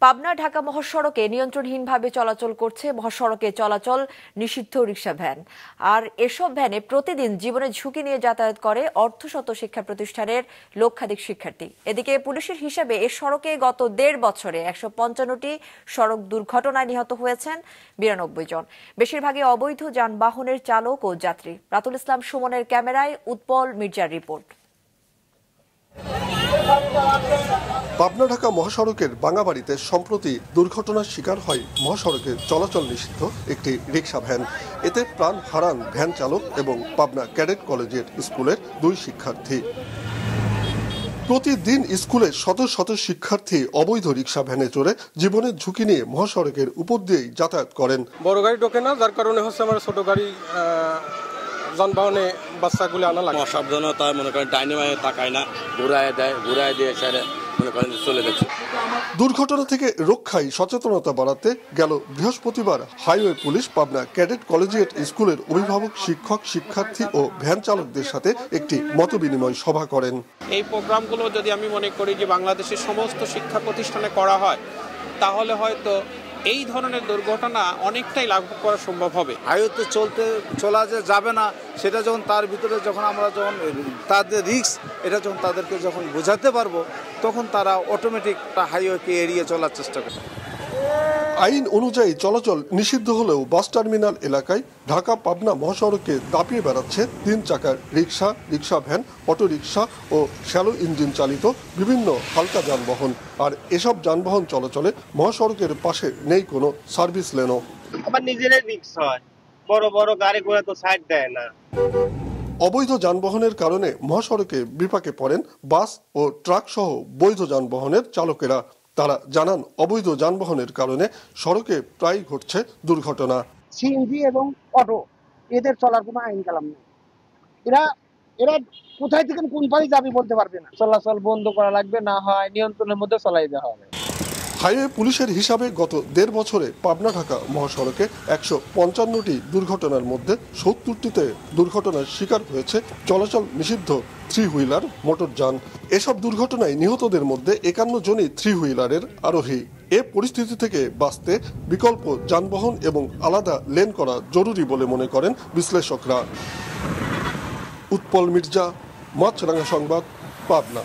পাবনা ঢাকা মহাসড়কে নিয়ন্ত্রণহীনভাবে চলাচল করছে মহাসড়কে চলাচল নিষিদ্ধ রিকশা ভ্যান। আর এসব ভ্যানে প্রতিদিন জীবনের ঝুঁকি নিয়ে যাতায়াত করে অর্ধশত শিক্ষা প্রতিষ্ঠানের লক্ষাধিক শিক্ষার্থী। এদিকে পুলিশের হিসাবে এ সড়কে গত ১.৫ বছরে ১৫৫টি সড়ক দুর্ঘটনায় নিহত হয়েছেন ৯২ জন। বেশিরভাগই অবৈধ যানবাহনের চালক ও যাত্রী। রাতুল ইসলাম সুমনের ক্যামেরায় উৎপল মির্জার রিপোর্ট। পাবনা ঢাকা মহাসড়কের বাঙ্গাবাড়িতে সম্প্রতি দুর্ঘটনার শিকার হয় মহাসড়কে চলাচল নিষিদ্ধ একটি রিকশা ভ্যান। এতে প্রাণ হারান ভ্যান চালক এবং পাবনা ক্যাডেট কলেজিয়েট স্কুলের 2 শিক্ষার্থী। প্রতিদিন স্কুলে শত শত শিক্ষার্থী অবৈধ রিকশা ভ্যানে চড়ে জীবনের ঝুঁকি নিয়ে মহাসড়কের উপর দিয়েই যাতায়াত করেন। বড় গাড়ি ঢোকে না, যার কারণে হচ্ছে আমার ছোট গাড়ি যানবাহনে বাচ্চাগুলো আনা লাগে। অসাবধানতা মনে করেন ডাইনামায় তাকায় না, ঘুরায় দিয়ে সেরে মনে করেন চলে যাচ্ছে। দুর্ঘটনা থেকে রক্ষায় সচেতনতা বাড়াতে গেল বৃহস্পতিবার highway police Pabna cadet collegiate স্কুলের অভিভাবক, শিক্ষক, শিক্ষার্থী ও ভ্যান চালকদের সাথে একটি মতবিনিময় সভা করেন। এই প্রোগ্রামগুলো যদি আমি মনে করি যে বাংলাদেশের সমস্ত শিক্ষা প্রতিষ্ঠানে করা হয়, তাহলে হয়তো এই ধরনের দুর্ঘটনা অনেকটাই লাঘব করা সম্ভব হবে। হাইওয়েতে চলা যে যাবে না, সেটা যখন তার ভিতরে যখন আমরা যখন তাদের রিস্ক এটা যখন তাদেরকে যখন বোঝাতে পারবো, তখন তারা অটোমেটিক হাইওয়েকে এড়িয়ে চলার চেষ্টা করে। আইন অনুযায়ী চলাচল নিষিদ্ধ হলেও বাস টার্মিনাল এলাকায় ঢাকা পাবনা মহাসড়কে দাপিয়ে বেড়াচ্ছে 3 চাকার রিকশা, রিকশা ভ্যান, অটোরিকশা ও শ্যালো ইঞ্জিন চালিত বিভিন্ন হালকা যানবাহন। আর এসব যানবাহন চলাচলে মহাসড়কের পাশে নেই কোনো সার্ভিস লেনও। আবার নিজেরাই রিস্ক হয়, বড় বড় গাড়ি ঘোড়া তো সাইড দেয় না। অবৈধ যানবাহনের কারণে মহাসড়কে বিপাকে পড়েন বাস ও ট্রাক সহ বৈধ যানবাহনের চালকেরা। তারা জানান, অবৈধ যানবাহনের কারণে সড়কে প্রায় ঘটছে দুর্ঘটনা। সিএনজি এবং অটো এদের চলার কোনো আইন কালাম নেই। এরা কোথায় থেকে কোন পারে যাবে বলতে পারবে না। চলাচল বন্ধ করা লাগবে, না হয় নিয়ন্ত্রণের মধ্যে চলাই দেওয়া হবে। হাইওয়ে পুলিশের হিসাবে গত 1.5 বছরে পাবনা ঢাকা মহাসড়কে 155টি দুর্ঘটনার মধ্যে 70টিতে দুর্ঘটনার শিকার হয়েছে চলাচল নিষিদ্ধ 3 হুইলার মোটরযান। এসব দুর্ঘটনায় নিহতদের মধ্যে 51 জনই 3 হুইলারের আরোহী। এ পরিস্থিতি থেকে বাঁচতে বিকল্প যানবাহন এবং আলাদা লেন করা জরুরি বলে মনে করেন বিশ্লেষকরা। উৎপল মির্জা, মাছরাঙা সংবাদ, পাবনা।